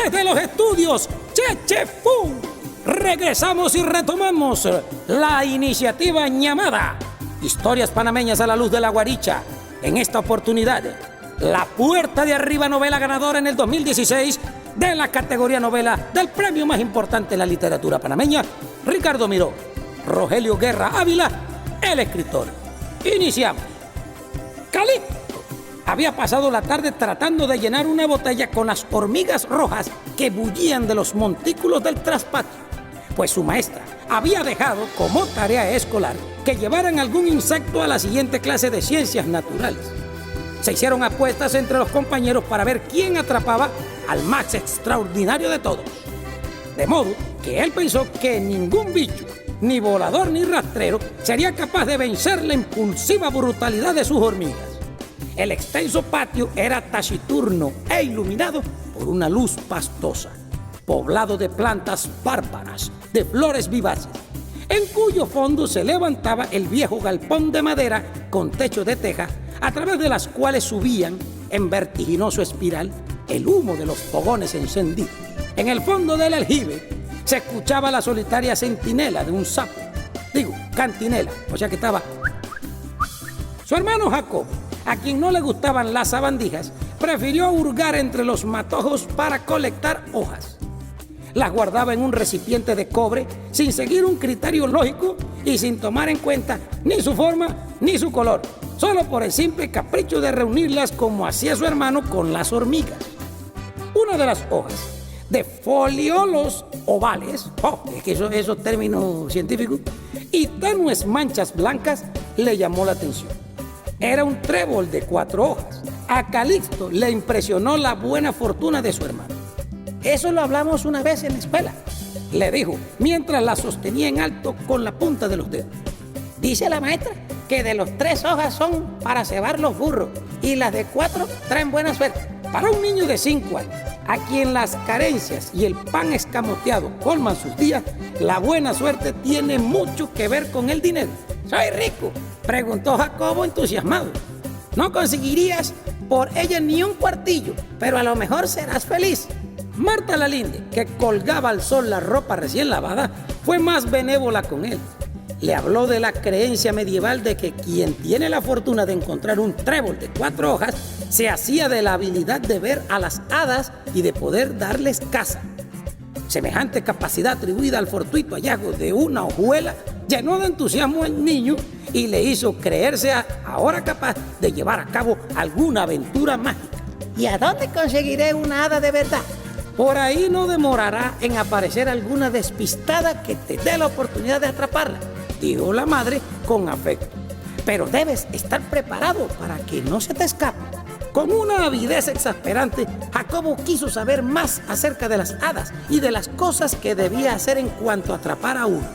desde los estudios Cheche-Fu, regresamos y retomamos la iniciativa llamada Historias Panameñas a la Luz de la Guaricha. En esta oportunidad, La Puerta de Arriba, novela ganadora en el 2016 de la categoría novela del premio más importante en la literatura panameña, Ricardo Miró, Rogelio Guerra Ávila, el escritor. Iniciamos. Calixto había pasado la tarde tratando de llenar una botella con las hormigas rojas que bullían de los montículos del traspatio, pues su maestra había dejado como tarea escolar que llevaran algún insecto a la siguiente clase de ciencias naturales. Se hicieron apuestas entre los compañeros para ver quién atrapaba al más extraordinario de todos. De modo que él pensó que ningún bicho, ni volador ni rastrero, sería capaz de vencer la impulsiva brutalidad de sus hormigas. El extenso patio era taciturno e iluminado por una luz pastosa, poblado de plantas bárbaras, de flores vivaces, en cuyo fondo se levantaba el viejo galpón de madera con techo de teja, a través de las cuales subían, en vertiginoso espiral, el humo de los fogones encendidos. En el fondo del aljibe se escuchaba la solitaria centinela de un sapo, cantinela, o sea que estaba. Su hermano Jacob, a quien no le gustaban las sabandijas, prefirió hurgar entre los matojos para colectar hojas. Las guardaba en un recipiente de cobre sin seguir un criterio lógico y sin tomar en cuenta ni su forma ni su color, solo por el simple capricho de reunirlas como hacía su hermano con las hormigas. Una de las hojas, de foliolos ovales, es que esos términos científicos, y tenues manchas blancas, le llamó la atención. Era un trébol de 4 hojas. A Calixto le impresionó la buena fortuna de su hermano. Eso lo hablamos una vez en la escuela, le dijo, mientras la sostenía en alto con la punta de los dedos. Dice la maestra que de los 3 hojas son para cebar los burros y las de 4 traen buena suerte. Para un niño de 5 años, a quien las carencias y el pan escamoteado colman sus días, la buena suerte tiene mucho que ver con el dinero. ¿Soy rico?, preguntó Jacobo entusiasmado. No conseguirías por ella ni un cuartillo, pero a lo mejor serás feliz. Marta Lalinde, que colgaba al sol la ropa recién lavada, fue más benévola con él. Le habló de la creencia medieval de que quien tiene la fortuna de encontrar un trébol de 4 hojas se hacía de la habilidad de ver a las hadas y de poder darles caza. Semejante capacidad atribuida al fortuito hallazgo de una hojuela llenó de entusiasmo al niño y le hizo creerse ahora capaz de llevar a cabo alguna aventura mágica. ¿Y a dónde conseguiré una hada de verdad? Por ahí no demorará en aparecer alguna despistada que te dé la oportunidad de atraparla, dijo la madre con afecto. Pero debes estar preparado para que no se te escape. Con una avidez exasperante, Jacobo quiso saber más acerca de las hadas y de las cosas que debía hacer en cuanto a atrapar a uno.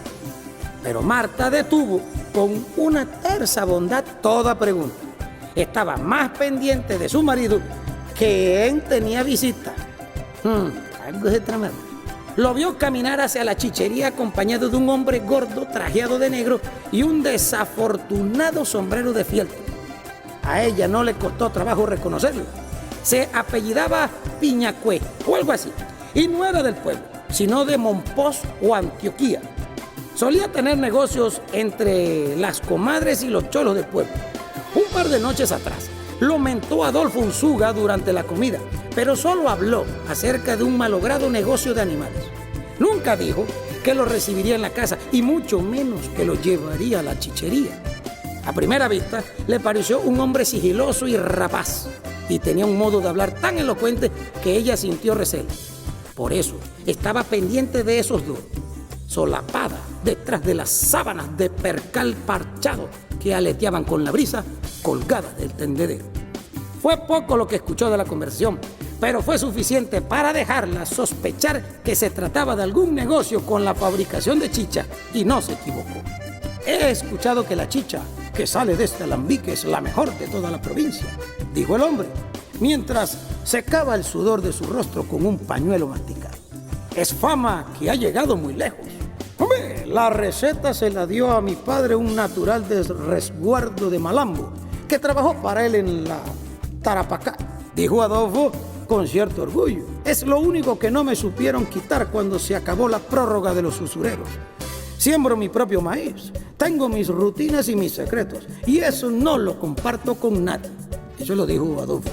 Pero Marta detuvo con una tersa bondad toda pregunta. Estaba más pendiente de su marido que él tenía visita. Algo de tramar. Lo vio caminar hacia la chichería acompañado de un hombre gordo trajeado de negro y un desafortunado sombrero de fieltro. A ella no le costó trabajo reconocerlo. Se apellidaba Piñacue o algo así, y no era del pueblo, sino de Monpós o Antioquía. Solía tener negocios entre las comadres y los cholos del pueblo. Un par de noches atrás lo mentó Adolfo Unzuga durante la comida, pero solo habló acerca de un malogrado negocio de animales. Nunca dijo que lo recibiría en la casa y mucho menos que lo llevaría a la chichería. A primera vista le pareció un hombre sigiloso y rapaz y tenía un modo de hablar tan elocuente que ella sintió recelo. Por eso estaba pendiente de esos dos, solapada detrás de las sábanas de percal parchado que aleteaban con la brisa colgadas del tendedero. Fue poco lo que escuchó de la conversación, pero fue suficiente para dejarla sospechar que se trataba de algún negocio con la fabricación de chicha, y no se equivocó. He escuchado que la chicha que sale de este alambique es la mejor de toda la provincia, dijo el hombre, mientras secaba el sudor de su rostro con un pañuelo masticado. Es fama que ha llegado muy lejos. Hombre, la receta se la dio a mi padre un natural de resguardo de Malambo, que trabajó para él en la Tarapacá, dijo Adolfo con cierto orgullo. es lo único que no me supieron quitar cuando se acabó la prórroga de los usureros. Siembro mi propio maíz, tengo mis rutinas y mis secretos, y eso no lo comparto con nadie. Eso lo dijo Adolfo.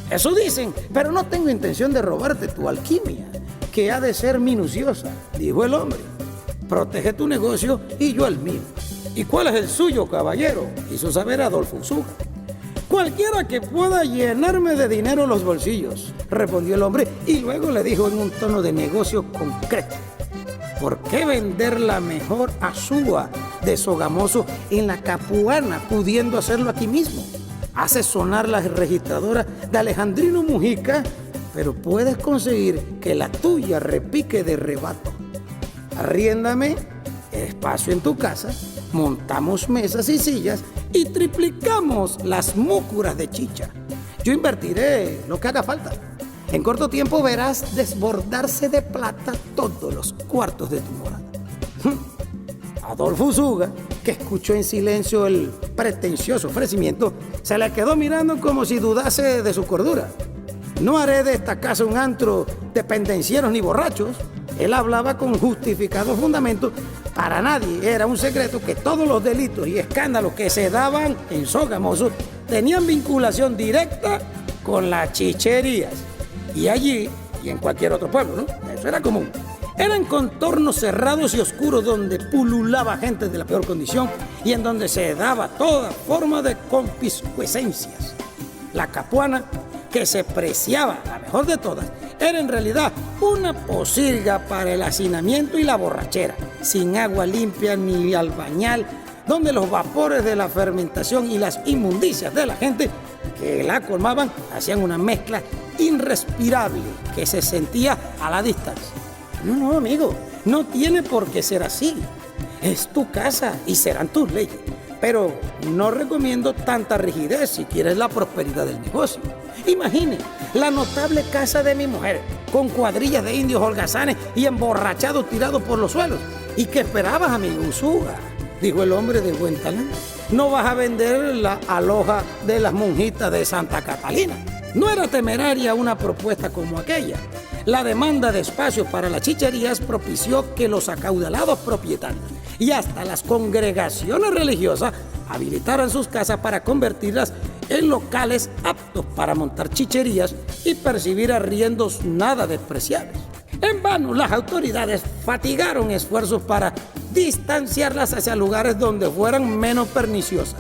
Eso dicen, pero no tengo intención de robarte tu alquimia, que ha de ser minuciosa, dijo el hombre. Protege tu negocio y yo el mío. ¿Y cuál es el suyo, caballero?, quiso saber Adolfo Usuga. Cualquiera que pueda llenarme de dinero los bolsillos, respondió el hombre, y luego le dijo en un tono de negocio concreto: ¿por qué vender la mejor azúa de Sogamoso en la Capuana, pudiendo hacerlo aquí mismo? Hace sonar la registradora de Alejandrino Mujica, pero puedes conseguir que la tuya repique de rebato. Arriéndame espacio en tu casa, montamos mesas y sillas y triplicamos las múcuras de chicha. Yo invertiré lo que haga falta. En corto tiempo verás desbordarse de plata todos los cuartos de tu morada. Adolfo Usuga, que escuchó en silencio el pretencioso ofrecimiento, se le quedó mirando como si dudase de su cordura. No haré de esta casa un antro de pendencieros ni borrachos. Él hablaba con justificados fundamentos. Para nadie era un secreto que todos los delitos y escándalos que se daban en Sogamoso tenían vinculación directa con las chicherías. Y allí, y en cualquier otro pueblo, ¿no? Eso era común. Eran contornos cerrados y oscuros donde pululaba gente de la peor condición y en donde se daba toda forma de concupiscencias. La Capuana, que se preciaba la mejor de todas, era en realidad una posilga para el hacinamiento y la borrachera, sin agua limpia ni albañal, donde los vapores de la fermentación y las inmundicias de la gente que la colmaban hacían una mezcla irrespirable que se sentía a la distancia. No, amigo, no tiene por qué ser así. Es tu casa y serán tus leyes. Pero no recomiendo tanta rigidez si quieres la prosperidad del negocio. Imagine la notable casa de mi mujer, con cuadrillas de indios holgazanes y emborrachados tirados por los suelos. ¿Y qué esperabas, amigo Usuga?, dijo el hombre de buen talento. ¿No vas a vender la aloja de las monjitas de Santa Catalina? No era temeraria una propuesta como aquella. La demanda de espacio para las chicherías propició que los acaudalados propietarios y hasta las congregaciones religiosas habilitaran sus casas para convertirlas en locales aptos para montar chicherías y percibir arriendos nada despreciables. En vano, las autoridades fatigaron esfuerzos para distanciarlas hacia lugares donde fueran menos perniciosas.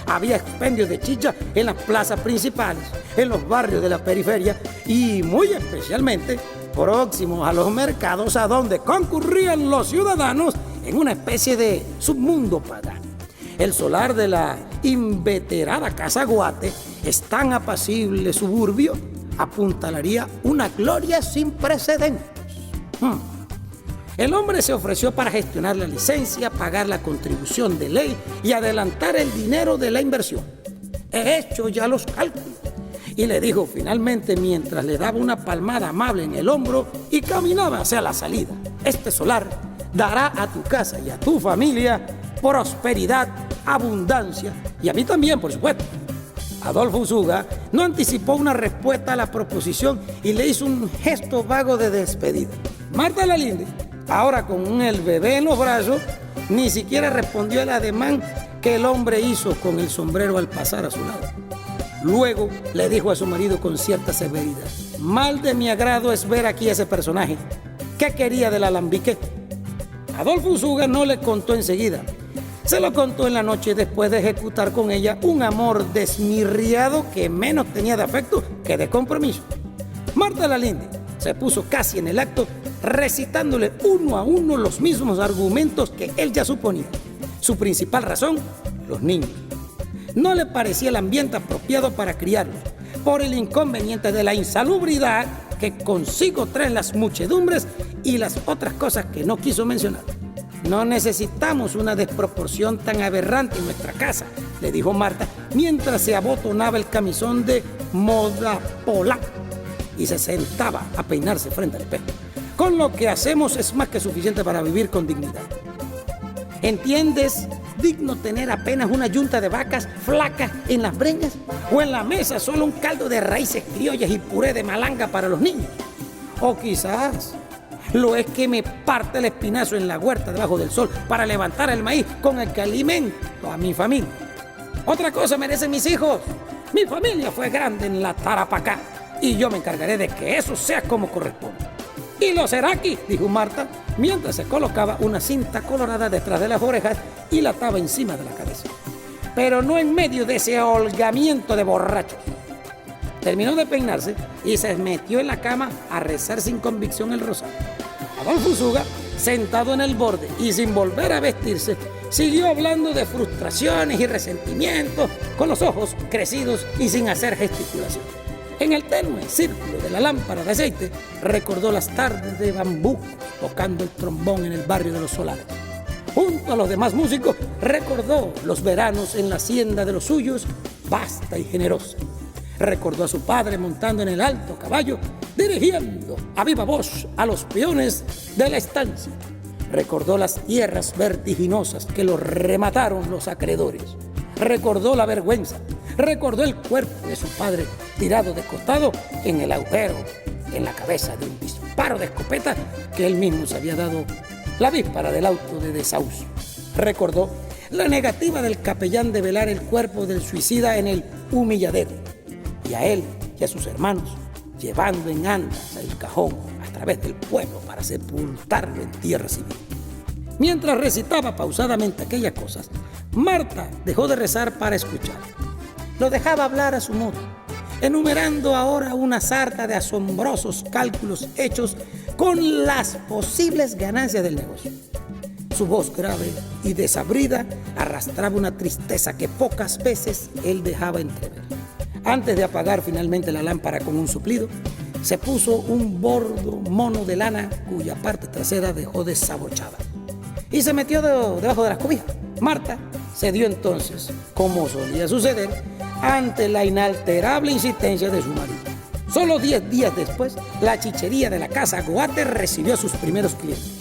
Había expendios de chicha en las plazas principales, en los barrios de la periferia y muy especialmente próximos a los mercados a donde concurrían los ciudadanos en una especie de submundo pagano. El solar de la inveterada Casa Guate, es tan apacible suburbio, apuntalaría una gloria sin precedentes. El hombre se ofreció para gestionar la licencia, pagar la contribución de ley y adelantar el dinero de la inversión. He hecho ya los cálculos. Y le dijo finalmente mientras le daba una palmada amable en el hombro y caminaba hacia la salida: este solar dará a tu casa y a tu familia prosperidad, abundancia y a mí también, por supuesto. Adolfo Usuga no anticipó una respuesta a la proposición y le hizo un gesto vago de despedida. Marta Lalinde, ahora con el bebé en los brazos, ni siquiera respondió al ademán que el hombre hizo con el sombrero al pasar a su lado. Luego le dijo a su marido con cierta severidad: mal de mi agrado es ver aquí ese personaje. ¿Qué quería del alambique? Adolfo Usuga no le contó enseguida. Se lo contó en la noche después de ejecutar con ella un amor desmirriado que menos tenía de afecto que de compromiso. Marta Lalinde se puso casi en el acto recitándole uno a uno los mismos argumentos que él ya suponía. Su principal razón: los niños. No le parecía el ambiente apropiado para criarlos, por el inconveniente de la insalubridad que consigo traen las muchedumbres y las otras cosas que no quiso mencionar. No necesitamos una desproporción tan aberrante en nuestra casa, le dijo Marta, mientras se abotonaba el camisón de moda polaca y se sentaba a peinarse frente al espejo. Con lo que hacemos es más que suficiente para vivir con dignidad. ¿Entiendes digno tener apenas una yunta de vacas flacas en las breñas? ¿O en la mesa solo un caldo de raíces criollas y puré de malanga para los niños? O quizás lo es que me parte el espinazo en la huerta debajo del sol para levantar el maíz con el que alimento a mi familia. Otra cosa merecen mis hijos. Mi familia fue grande en la Tarapacá y yo me encargaré de que eso sea como corresponde. Y lo será aquí, dijo Marta, mientras se colocaba una cinta colorada detrás de las orejas y la ataba encima de la cabeza. Pero no en medio de ese holgamiento de borrachos. Terminó de peinarse y se metió en la cama a rezar sin convicción el rosario. Adolfo Usuga, sentado en el borde y sin volver a vestirse, siguió hablando de frustraciones y resentimientos, con los ojos crecidos y sin hacer gesticulación. En el tenue círculo de la lámpara de aceite, recordó las tardes de bambú tocando el trombón en el barrio de los Solares. Junto a los demás músicos, recordó los veranos en la hacienda de los suyos, vasta y generosa. Recordó a su padre montando en el alto caballo, dirigiendo a viva voz a los peones de la estancia. Recordó las tierras vertiginosas que lo remataron los acreedores. Recordó la vergüenza. Recordó el cuerpo de su padre tirado de costado en el agujero en la cabeza de un disparo de escopeta que él mismo se había dado la víspera del auto de desahucio. Recordó la negativa del capellán de velar el cuerpo del suicida en el humilladero, y a él y a sus hermanos llevando en andas el cajón a través del pueblo para sepultarlo en tierra civil. Mientras recitaba pausadamente aquellas cosas, Marta dejó de rezar para escuchar. Lo dejaba hablar a su modo, enumerando ahora una sarta de asombrosos cálculos hechos con las posibles ganancias del negocio. Su voz grave y desabrida arrastraba una tristeza que pocas veces él dejaba entrever. Antes de apagar finalmente la lámpara con un suplido, se puso un bordo mono de lana cuya parte trasera dejó desabochada y se metió debajo de las cobijas. Marta cedió entonces, como solía suceder, ante la inalterable insistencia de su marido. Solo 10 días después, la chichería de la casa Goate recibió a sus primeros clientes.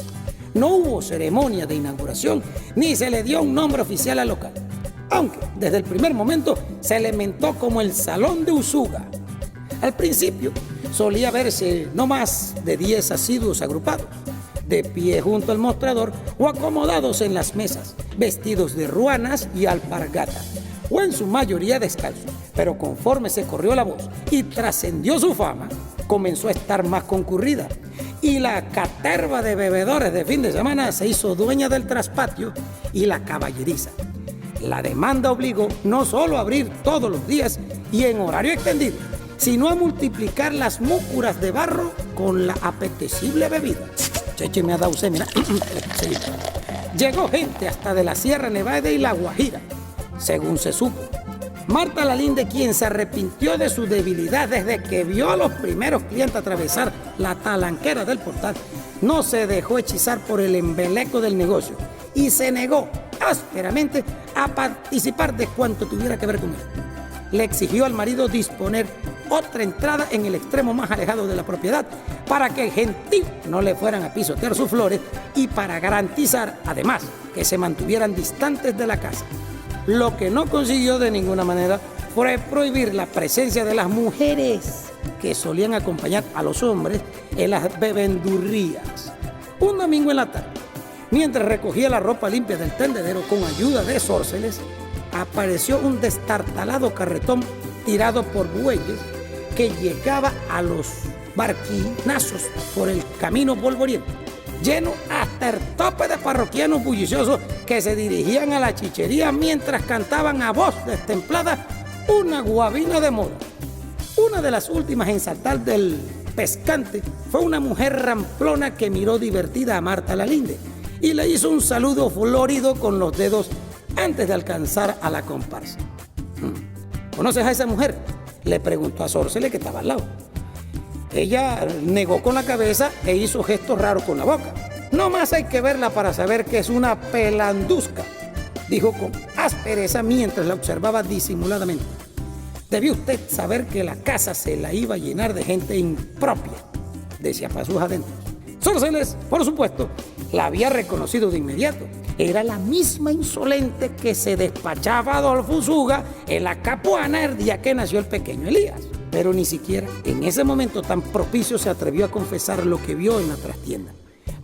No hubo ceremonia de inauguración ni se le dio un nombre oficial al local, aunque desde el primer momento se le mentó como el Salón de Usuga. Al principio solía verse no más de 10 asiduos agrupados, de pie junto al mostrador o acomodados en las mesas, vestidos de ruanas y alpargatas, o en su mayoría descalzos. Pero conforme se corrió la voz y trascendió su fama, comenzó a estar más concurrida, y la caterva de bebedores de fin de semana se hizo dueña del traspatio y la caballeriza. La demanda obligó no solo a abrir todos los días y en horario extendido, sino a multiplicar las múcuras de barro con la apetecible bebida. Cheche me ha dado usted, mira. Sí. Llegó gente hasta de la Sierra Nevada y la Guajira, según se supo. Marta Lalinde, quien se arrepintió de su debilidad desde que vio a los primeros clientes atravesar la talanquera del portal, no se dejó hechizar por el embeleco del negocio y se negó ásperamente a participar de cuanto tuviera que ver con él. Le exigió al marido disponer otra entrada en el extremo más alejado de la propiedad para que el gentío no le fueran a pisotear sus flores y para garantizar, además, que se mantuvieran distantes de la casa. Lo que no consiguió de ninguna manera fue prohibir la presencia de las mujeres que solían acompañar a los hombres en las bebendurrías. Un domingo en la tarde, mientras recogía la ropa limpia del tendedero con ayuda de sórceles, apareció un destartalado carretón tirado por bueyes que llegaba a los barquinazos por el camino polvoriento, lleno hasta el tope de parroquianos bulliciosos que se dirigían a la chichería mientras cantaban a voz destemplada una guabina de moda. Una de las últimas en saltar del pescante fue una mujer ramplona que miró divertida a Marta Lalinde y le hizo un saludo florido con los dedos antes de alcanzar a la comparsa. ¿Conoces a esa mujer?, le preguntó a Sórcele, que estaba al lado. Ella negó con la cabeza e hizo gestos raros con la boca. No más hay que verla para saber que es una pelandusca, dijo con aspereza mientras la observaba disimuladamente. Debió usted saber que la casa se la iba a llenar de gente impropia, decía para sus adentros. Sórceles, por supuesto, la había reconocido de inmediato. Era la misma insolente que se despachaba Adolfo Usuga en la Capuana el día que nació el pequeño Elías. Pero ni siquiera en ese momento tan propicio se atrevió a confesar lo que vio en la trastienda.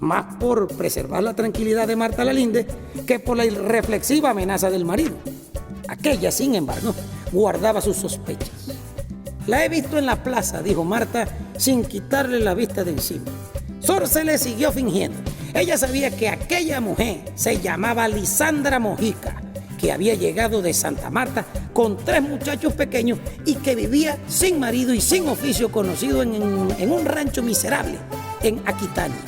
Más por preservar la tranquilidad de Marta Lalinde que por la irreflexiva amenaza del marido. Aquella, sin embargo, guardaba sus sospechas. La he visto en la plaza, dijo Marta, sin quitarle la vista de encima. Sor se le siguió fingiendo. Ella sabía que aquella mujer se llamaba Lisandra Mojica, que había llegado de Santa Marta con 3 muchachos pequeños y que vivía sin marido y sin oficio, conocido en un rancho miserable, en Aquitania.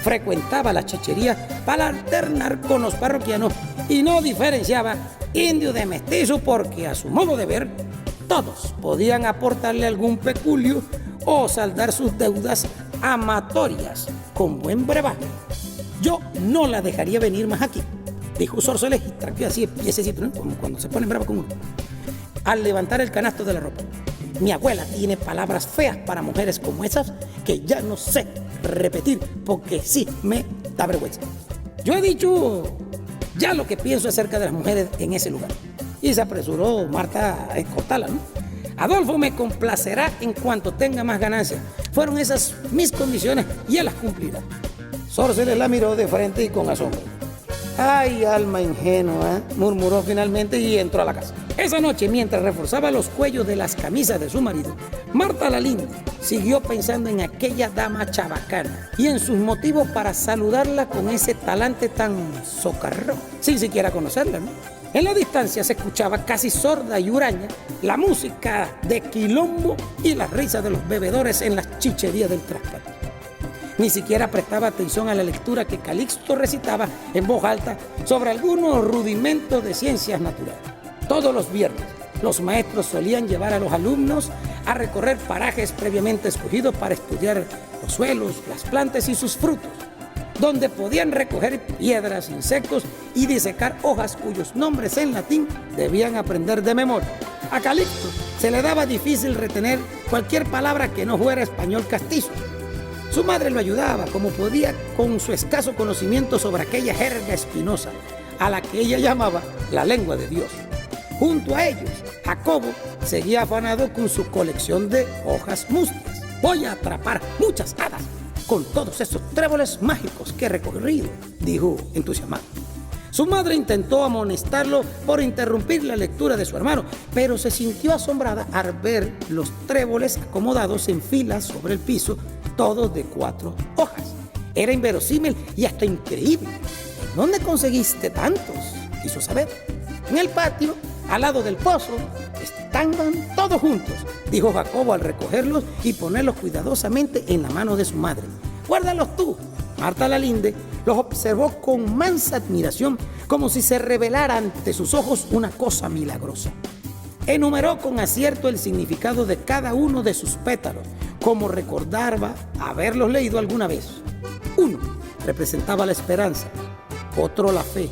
Frecuentaba la chichería para alternar con los parroquianos y no diferenciaba indio de mestizo porque, a su modo de ver, todos podían aportarle algún peculio o saldar sus deudas amatorias con buen brebaje. Yo no la dejaría venir más aquí, dijo Sor Soles, y tranquila así, piececito, ¿no? Como cuando se ponen brava con uno. Al levantar el canasto de la ropa. Mi abuela tiene palabras feas para mujeres como esas que ya no sé repetir porque sí me da vergüenza. Yo he dicho ya lo que pienso acerca de las mujeres en ese lugar. Y se apresuró Marta a escoltarla, ¿no? Adolfo me complacerá en cuanto tenga más ganancias. Fueron esas mis condiciones y él las cumplirá. Sor Celes la miró de frente y con asombro. Ay, alma ingenua, murmuró finalmente y entró a la casa. Esa noche, mientras reforzaba los cuellos de las camisas de su marido, Marta Lalinde siguió pensando en aquella dama chabacana y en sus motivos para saludarla con ese talante tan socarrón, sin siquiera conocerla, ¿no? En la distancia se escuchaba casi sorda y huraña la música de quilombo y las risas de los bebedores en las chicherías del Trascati. Ni siquiera prestaba atención a la lectura que Calixto recitaba en voz alta sobre algunos rudimentos de ciencias naturales. Todos los viernes, los maestros solían llevar a los alumnos a recorrer parajes previamente escogidos para estudiar los suelos, las plantas y sus frutos, donde podían recoger piedras, insectos y disecar hojas cuyos nombres en latín debían aprender de memoria. A Calixto se le daba difícil retener cualquier palabra que no fuera español castizo. Su madre lo ayudaba como podía con su escaso conocimiento sobre aquella jerga espinosa, a la que ella llamaba la lengua de Dios. Junto a ellos, Jacobo seguía afanado con su colección de hojas mustias. Voy a atrapar muchas hadas con todos esos tréboles mágicos que he recorrido, dijo entusiasmado. Su madre intentó amonestarlo por interrumpir la lectura de su hermano, pero se sintió asombrada al ver los tréboles acomodados en filas sobre el piso, todos de 4 hojas. Era inverosímil y hasta increíble. ¿Dónde conseguiste tantos?, quiso saber. En el patio, al lado del pozo, están todos juntos, dijo Jacobo al recogerlos y ponerlos cuidadosamente en la mano de su madre. Guárdalos tú. Marta Lalinde los observó con mansa admiración, como si se revelara ante sus ojos una cosa milagrosa. Enumeró con acierto el significado de cada uno de sus pétalos, como recordaba haberlos leído alguna vez. Uno representaba la esperanza, otro la fe,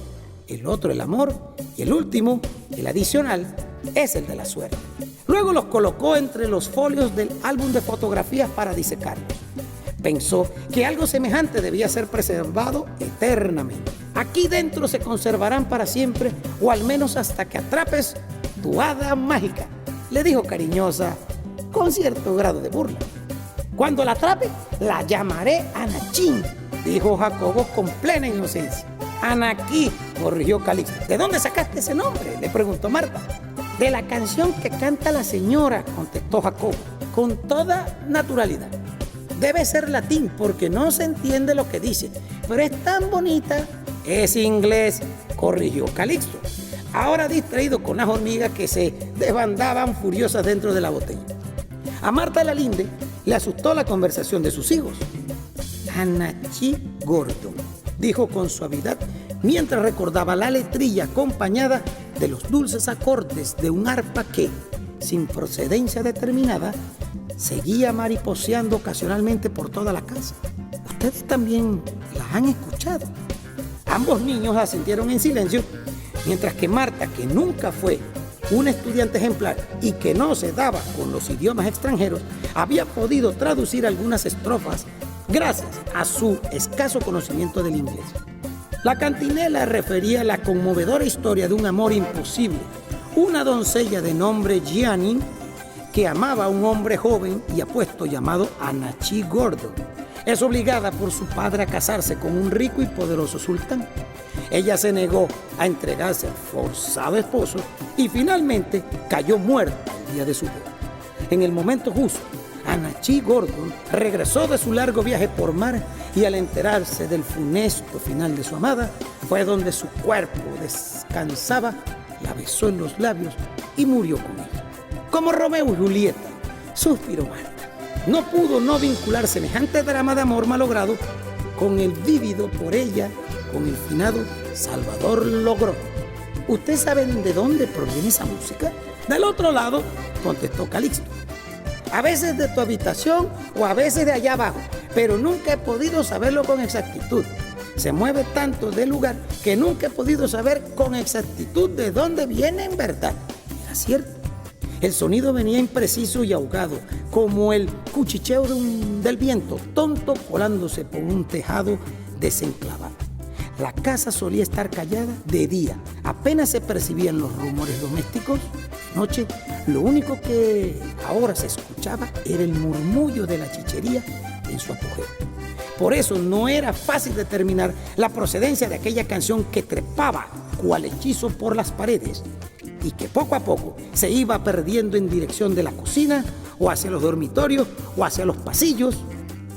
el otro el amor y el último, el adicional, es el de la suerte. Luego los colocó entre los folios del álbum de fotografías para disecarlos. Pensó que algo semejante debía ser preservado eternamente. Aquí dentro se conservarán para siempre, o al menos hasta que atrapes tu hada mágica, le dijo cariñosa, con cierto grado de burla. Cuando la atrape, la llamaré Anachín, dijo Jacobo con plena inocencia. Anaquí, corrigió Calixto. ¿De dónde sacaste ese nombre?, le preguntó Marta. De la canción que canta la señora, contestó Jacobo, con toda naturalidad. Debe ser latín porque no se entiende lo que dice, pero es tan bonita. Es inglés, corrigió Calixto, ahora distraído con las hormigas que se desbandaban furiosas dentro de la botella. A Marta Lalinde le asustó la conversación de sus hijos. Anachí Gordon, dijo con suavidad mientras recordaba la letrilla acompañada de los dulces acordes de un arpa que, sin procedencia determinada, seguía mariposeando ocasionalmente por toda la casa. ¿Ustedes también las han escuchado? Ambos niños asintieron en silencio, mientras que Marta, que nunca fue una estudiante ejemplar y que no se daba con los idiomas extranjeros, había podido traducir algunas estrofas gracias a su escaso conocimiento del inglés. La cantinela refería la conmovedora historia de un amor imposible. Una doncella de nombre Gianni que amaba a un hombre joven y apuesto llamado Anachi Gordon. Es obligada por su padre a casarse con un rico y poderoso sultán. Ella se negó a entregarse al forzado esposo y finalmente cayó muerta el día de su boda. En el momento justo, Anachi Gordon regresó de su largo viaje por mar y al enterarse del funesto final de su amada, fue donde su cuerpo descansaba, la besó en los labios y murió con ella. Como Romeo y Julieta, suspiró Marta. No pudo no vincular semejante drama de amor malogrado con el vívido por ella, con el finado Salvador Logrón. ¿Ustedes saben de dónde proviene esa música? Del otro lado, contestó Calixto. A veces de tu habitación o a veces de allá abajo, pero nunca he podido saberlo con exactitud. Se mueve tanto del lugar que nunca he podido saber con exactitud de dónde viene en verdad. Era cierto. El sonido venía impreciso y ahogado, como el cuchicheo del viento, tonto colándose por un tejado desenclavado. La casa solía estar callada de día, apenas se percibían los rumores domésticos. De noche, lo único que ahora se escuchaba era el murmullo de la chichería en su apogeo. Por eso no era fácil determinar la procedencia de aquella canción que trepaba cual hechizo por las paredes y que poco a poco se iba perdiendo en dirección de la cocina o hacia los dormitorios o hacia los pasillos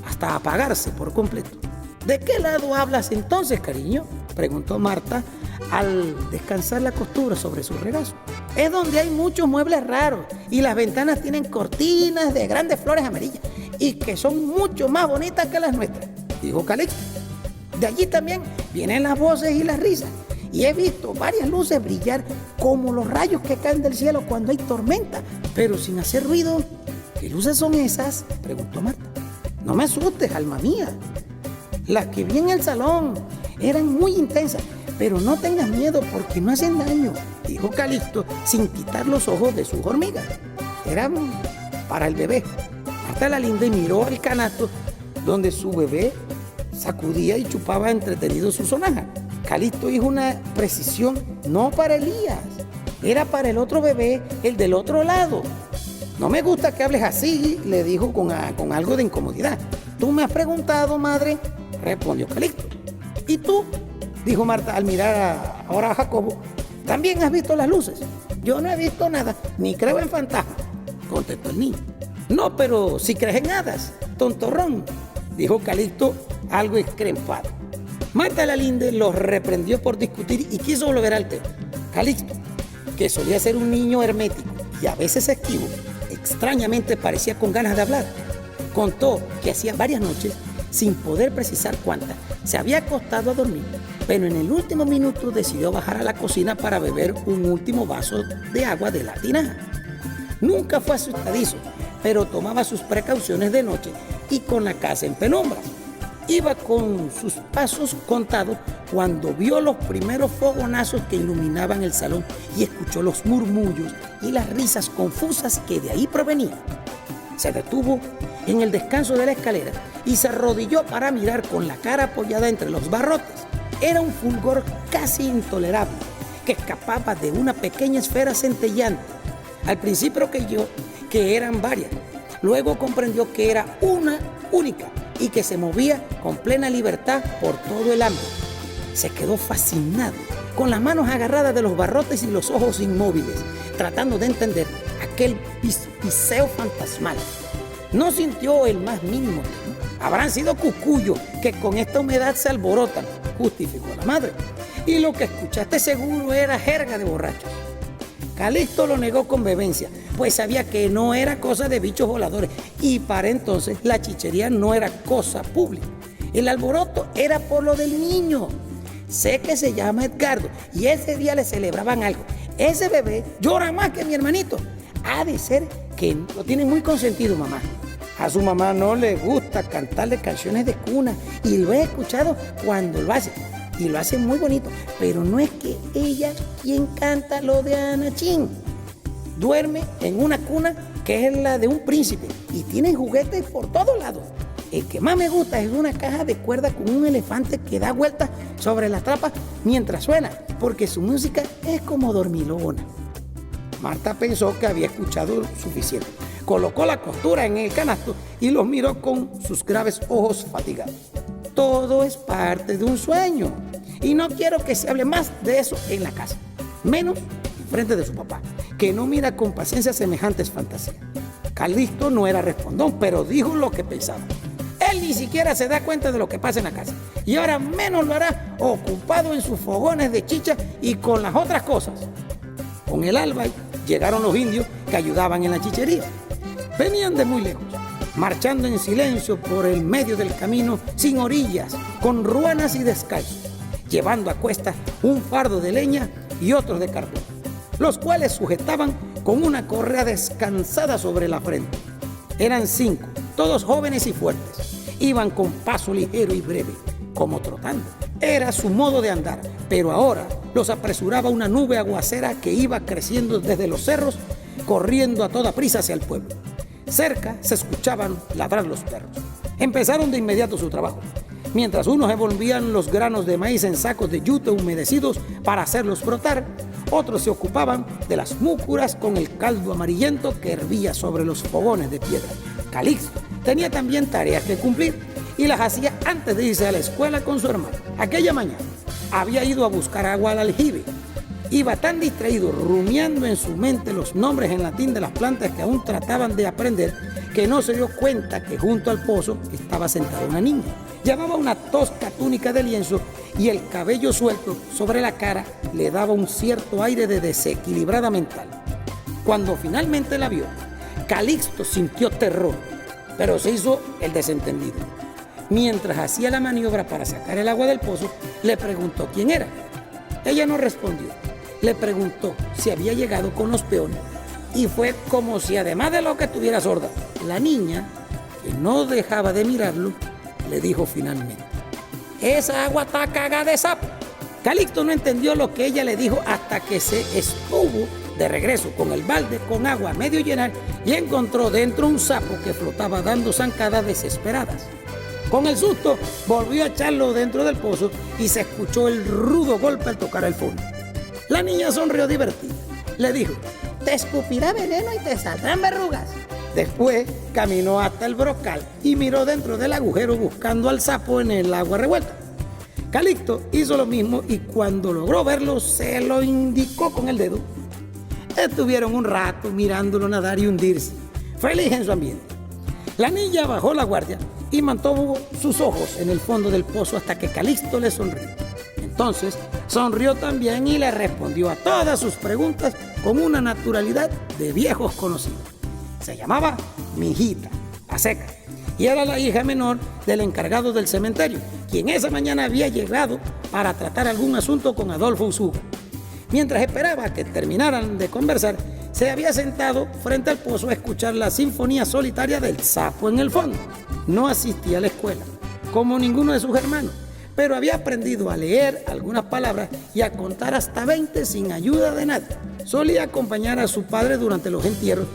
hasta apagarse por completo. ¿De qué lado hablas entonces, cariño?, preguntó Marta al descansar la costura sobre su regazo. Es donde hay muchos muebles raros y las ventanas tienen cortinas de grandes flores amarillas y que son mucho más bonitas que las nuestras, dijo Calixto. De allí también vienen las voces y las risas y he visto varias luces brillar como los rayos que caen del cielo cuando hay tormenta, pero sin hacer ruido. ¿Qué luces son esas?, preguntó Marta. No me asustes, alma mía. Las que vi en el salón eran muy intensas, pero no tengas miedo porque no hacen daño, dijo Calixto sin quitar los ojos de sus hormigas. Eran para el bebé. Marta la linda miró al canasto donde su bebé sacudía y chupaba entretenido su sonaja. Calixto hizo una precisión, no para Elías, era para el otro bebé, el del otro lado. No me gusta que hables así, le dijo con algo de incomodidad. Tú me has preguntado, madre, respondió Calixto. ¿Y tú?, dijo Marta al mirar ahora a Jacobo. ¿También has visto las luces? Yo no he visto nada, ni creo en fantasmas, contestó el niño. No, pero si crees en hadas, tontorrón, dijo Calixto algo excrempado. Marta la Linde los reprendió por discutir y quiso volver al tema. Calixto, que solía ser un niño hermético y a veces esquivo, extrañamente parecía con ganas de hablar. Contó que hacía varias noches, sin poder precisar cuántas, se había acostado a dormir, pero en el último minuto decidió bajar a la cocina para beber un último vaso de agua de la tinaja. Nunca fue asustadizo, pero tomaba sus precauciones de noche y con la casa en penumbra. Iba con sus pasos contados cuando vio los primeros fogonazos que iluminaban el salón y escuchó los murmullos y las risas confusas que de ahí provenían. Se detuvo en el descanso de la escalera y se arrodilló para mirar con la cara apoyada entre los barrotes. Era un fulgor casi intolerable que escapaba de una pequeña esfera centelleante. Al principio creyó que eran varias, luego comprendió que era una única y que se movía con plena libertad por todo el ámbito. Se quedó fascinado, con las manos agarradas de los barrotes y los ojos inmóviles, tratando de entender aquel piseo fantasmal. No sintió el más mínimo temor. Habrán sido cucuyos que con esta humedad se alborotan, justificó la madre. Y lo que escuchaste seguro era jerga de borrachos. Calixto lo negó con vehemencia, pues sabía que no era cosa de bichos voladores y para entonces la chichería no era cosa pública. El alboroto era por lo del niño. Sé que se llama Edgardo y ese día le celebraban algo. Ese bebé llora más que mi hermanito. Ha de ser que lo tienen muy consentido, mamá. A su mamá no le gusta cantarle canciones de cuna y lo he escuchado cuando lo hace. Y lo hace muy bonito, pero no es que ella quien canta lo de Anachín. Duerme en una cuna que es la de un príncipe y tienen juguetes por todos lados. El que más me gusta es una caja de cuerda con un elefante que da vueltas sobre la trapa mientras suena, porque su música es como dormilona. Marta pensó que había escuchado suficiente. Colocó la costura en el canasto y los miró con sus graves ojos fatigados. Todo es parte de un sueño y no quiero que se hable más de eso en la casa, menos en frente de su papá, que no mira con paciencia semejantes fantasías. Calixto no era respondón, pero dijo lo que pensaba. Él ni siquiera se da cuenta de lo que pasa en la casa y ahora menos lo hará ocupado en sus fogones de chicha y con las otras cosas. Con el alba llegaron los indios que ayudaban en la chichería. Venían de muy lejos, marchando en silencio por el medio del camino, sin orillas, con ruanas y descalzos, llevando a cuestas un fardo de leña y otros de carbón, los cuales sujetaban con una correa descansada sobre la frente. Eran 5, todos jóvenes y fuertes. Iban con paso ligero y breve, como trotando. Era su modo de andar, pero ahora los apresuraba una nube aguacera que iba creciendo desde los cerros, corriendo a toda prisa hacia el pueblo. Cerca se escuchaban ladrar los perros. Empezaron de inmediato su trabajo. Mientras unos envolvían los granos de maíz en sacos de yute humedecidos para hacerlos brotar, otros se ocupaban de las múcuras con el caldo amarillento que hervía sobre los fogones de piedra. Calixto tenía también tareas que cumplir y las hacía antes de irse a la escuela con su hermano. Aquella mañana había ido a buscar agua al aljibe. Iba tan distraído, rumiando en su mente los nombres en latín de las plantas que aún trataban de aprender, que no se dio cuenta que junto al pozo estaba sentada una niña. Llevaba una tosca túnica de lienzo y el cabello suelto sobre la cara le daba un cierto aire de desequilibrada mental. Cuando finalmente la vio, Calixto sintió terror, pero se hizo el desentendido. Mientras hacía la maniobra para sacar el agua del pozo, le preguntó quién era. Ella no respondió. Le preguntó si había llegado con los peones y fue como si, además de lo que estuviera sorda, la niña, que no dejaba de mirarlo, le dijo finalmente: esa agua está cagada de sapo. Calixto no entendió lo que ella le dijo hasta que se estuvo de regreso con el balde con agua a medio llenar y encontró dentro un sapo que flotaba dando zancadas desesperadas. Con el susto volvió a echarlo dentro del pozo y se escuchó el rudo golpe al tocar el fondo. La niña sonrió divertida. Le dijo: te escupirá veneno y te saldrán verrugas. Después caminó hasta el brocal y miró dentro del agujero buscando al sapo en el agua revuelta. Calixto hizo lo mismo y cuando logró verlo se lo indicó con el dedo. Estuvieron un rato mirándolo nadar y hundirse, feliz en su ambiente. La niña bajó la guardia y mantuvo sus ojos en el fondo del pozo hasta que Calixto le sonrió. Entonces sonrió también y le respondió a todas sus preguntas con una naturalidad de viejos conocidos. Se llamaba Mijita, la seca, y era la hija menor del encargado del cementerio, quien esa mañana había llegado para tratar algún asunto con Adolfo Usuga. Mientras esperaba que terminaran de conversar, se había sentado frente al pozo a escuchar la sinfonía solitaria del sapo en el fondo. No asistía a la escuela, como ninguno de sus hermanos, pero había aprendido a leer algunas palabras y a contar hasta 20 sin ayuda de nadie. Solía acompañar a su padre durante los entierros,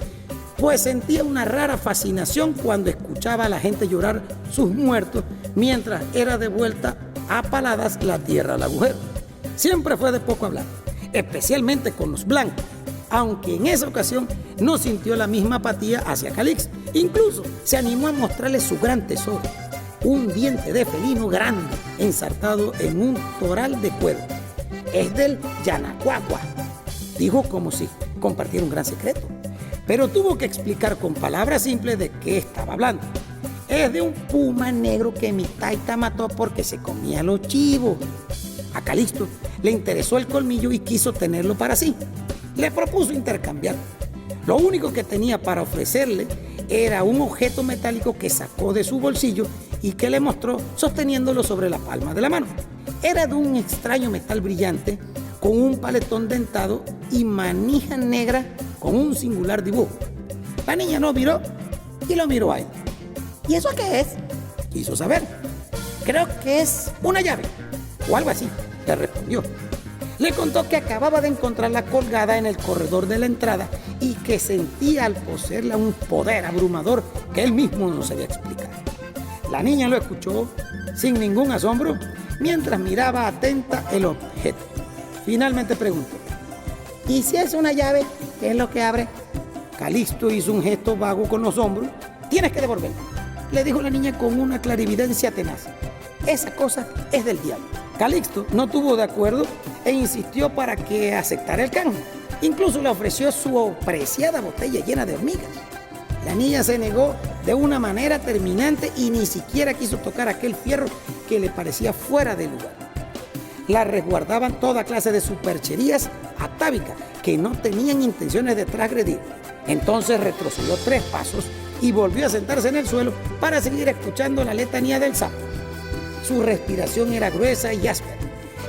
pues sentía una rara fascinación cuando escuchaba a la gente llorar sus muertos mientras era devuelta a paladas la tierra al agujero. Siempre fue de poco hablar, especialmente con los blancos, aunque en esa ocasión no sintió la misma apatía hacia Calixto. Incluso se animó a mostrarle su gran tesoro, un diente de felino grande ensartado en un toral de cuero. Es del Yanacuacua, dijo como si compartiera un gran secreto, pero tuvo que explicar con palabras simples de qué estaba hablando. Es de un puma negro que mi taita mató porque se comía los chivos. A Calixto le interesó el colmillo y quiso tenerlo para sí. Le propuso intercambiar. Lo único que tenía para ofrecerle era un objeto metálico que sacó de su bolsillo y que le mostró sosteniéndolo sobre la palma de la mano. Era de un extraño metal brillante con un paletón dentado y manija negra con un singular dibujo. La niña lo miró y lo miró a él. ¿Y eso qué es?, quiso saber. Creo que es una llave o algo así, le respondió. Le contó que acababa de encontrarla colgada en el corredor de la entrada y que sentía al poseerla un poder abrumador que él mismo no sabía explicar. La niña lo escuchó sin ningún asombro mientras miraba atenta el objeto. Finalmente preguntó: ¿y si es una llave, qué es lo que abre? Calixto hizo un gesto vago con los hombros. Tienes que devolverla, le dijo la niña con una clarividencia tenaz. Esa cosa es del diablo. Calixto no tuvo de acuerdo e insistió para que aceptara el canje. Incluso le ofreció su preciada botella llena de hormigas. La niña se negó de una manera terminante y ni siquiera quiso tocar aquel fierro que le parecía fuera de lugar. La resguardaban toda clase de supercherías atávicas que no tenían intenciones de transgredir. Entonces retrocedió 3 pasos y volvió a sentarse en el suelo para seguir escuchando la letanía del sapo. Su respiración era gruesa y áspera,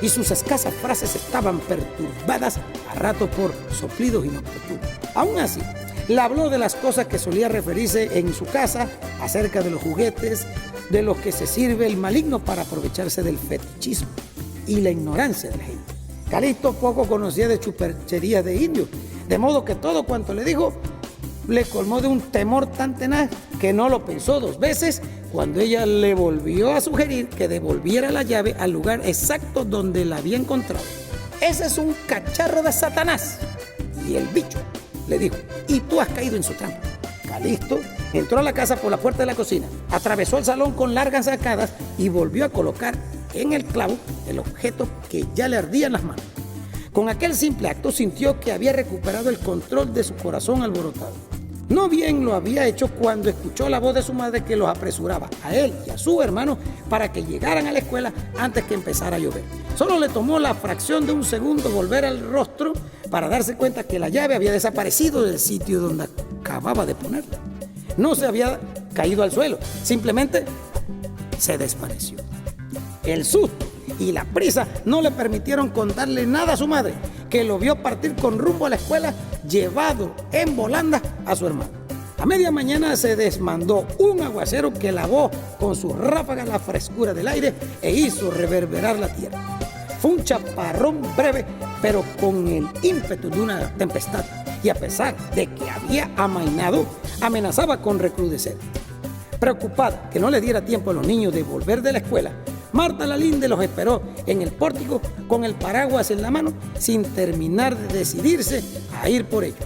y sus escasas frases estaban perturbadas a rato por soplidos inoportunos. Aún así, le habló de las cosas que solía referirse en su casa, acerca de los juguetes, de los que se sirve el maligno para aprovecharse del fetichismo y la ignorancia de la gente. Calixto poco conocía de supercherías de indios, de modo que todo cuanto le dijo le colmó de un temor tan tenaz que no lo pensó 2 veces cuando ella le volvió a sugerir que devolviera la llave al lugar exacto donde la había encontrado. Ese es un cacharro de Satanás. Y el bicho le dijo: y tú has caído en su trampa. Calixto entró a la casa por la puerta de la cocina, atravesó el salón con largas arcadas y volvió a colocar en el clavo el objeto que ya le ardía en las manos. Con aquel simple acto sintió que había recuperado el control de su corazón alborotado. No bien lo había hecho cuando escuchó la voz de su madre que los apresuraba a él y a su hermano para que llegaran a la escuela antes que empezara a llover. Solo le tomó la fracción de un segundo volver al rostro para darse cuenta que la llave había desaparecido del sitio donde acababa de ponerla. No se había caído al suelo, simplemente se desvaneció. El susto y la prisa no le permitieron contarle nada a su madre, que lo vio partir con rumbo a la escuela, llevado en volandas a su hermano. A media mañana se desmandó un aguacero que lavó con sus ráfagas la frescura del aire e hizo reverberar la tierra. Fue un chaparrón breve, pero con el ímpetu de una tempestad, y a pesar de que había amainado, amenazaba con recrudecer. Preocupada que no le diera tiempo a los niños de volver de la escuela, Marta la Linde los esperó en el pórtico con el paraguas en la mano, sin terminar de decidirse a ir por ellos.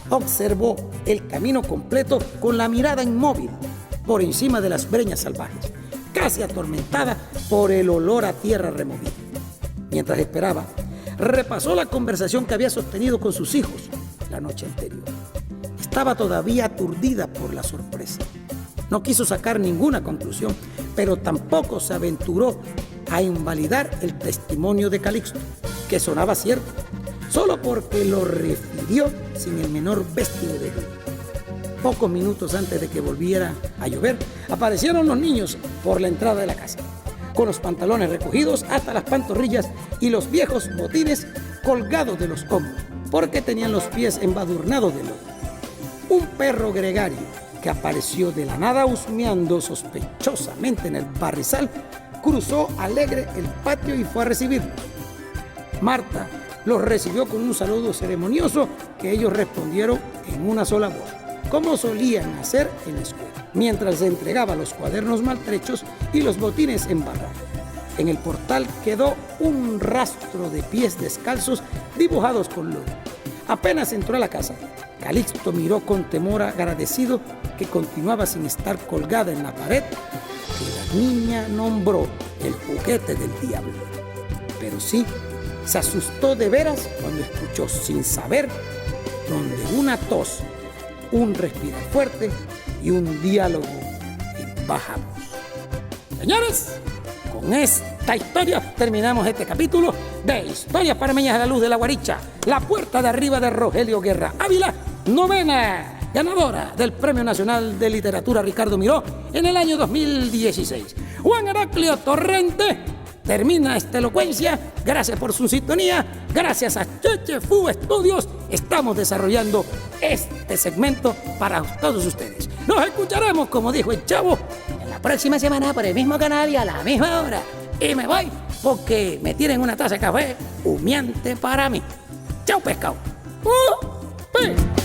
Observó el camino completo con la mirada inmóvil por encima de las breñas salvajes, casi atormentada por el olor a tierra removida. Mientras esperaba, repasó la conversación que había sostenido con sus hijos la noche anterior. Estaba todavía aturdida por la sorpresa. No quiso sacar ninguna conclusión, pero tampoco se aventuró a invalidar el testimonio de Calixto, que sonaba cierto, solo porque lo refirió sin el menor vestigio de duda. Pocos minutos antes de que volviera a llover, aparecieron los niños por la entrada de la casa, con los pantalones recogidos hasta las pantorrillas y los viejos botines colgados de los hombros, porque tenían los pies embadurnados de lodo. Un perro gregario que apareció de la nada husmeando sospechosamente en el barrizal, cruzó alegre el patio y fue a recibirlos. Marta los recibió con un saludo ceremonioso que ellos respondieron en una sola voz, como solían hacer en la escuela, mientras se entregaba los cuadernos maltrechos y los botines embarrados. En el portal quedó un rastro de pies descalzos dibujados con lodo. Apenas entró a la casa, Calixto miró con temor agradecido que continuaba sin estar colgada en la pared que la niña nombró el juguete del diablo. Pero sí, se asustó de veras cuando escuchó sin saber donde una tos, un respirar fuerte y un diálogo en baja voz. Señores, con esta historia terminamos este capítulo de Historias Panameñas a la Luz de la Guaricha, la puerta de arriba de Rogelio Guerra Ávila, novena ganadora del Premio Nacional de Literatura Ricardo Miró en el año 2016. Juan Heraclio Torrente termina esta elocuencia. Gracias por su sintonía. Gracias a Cheche Fu Estudios estamos desarrollando este segmento para todos ustedes. Nos escucharemos, como dijo el chavo, en la próxima semana por el mismo canal y a la misma hora. Y me voy porque me tienen una taza de café humeante para mí. Chao, pescado. ¡Pi!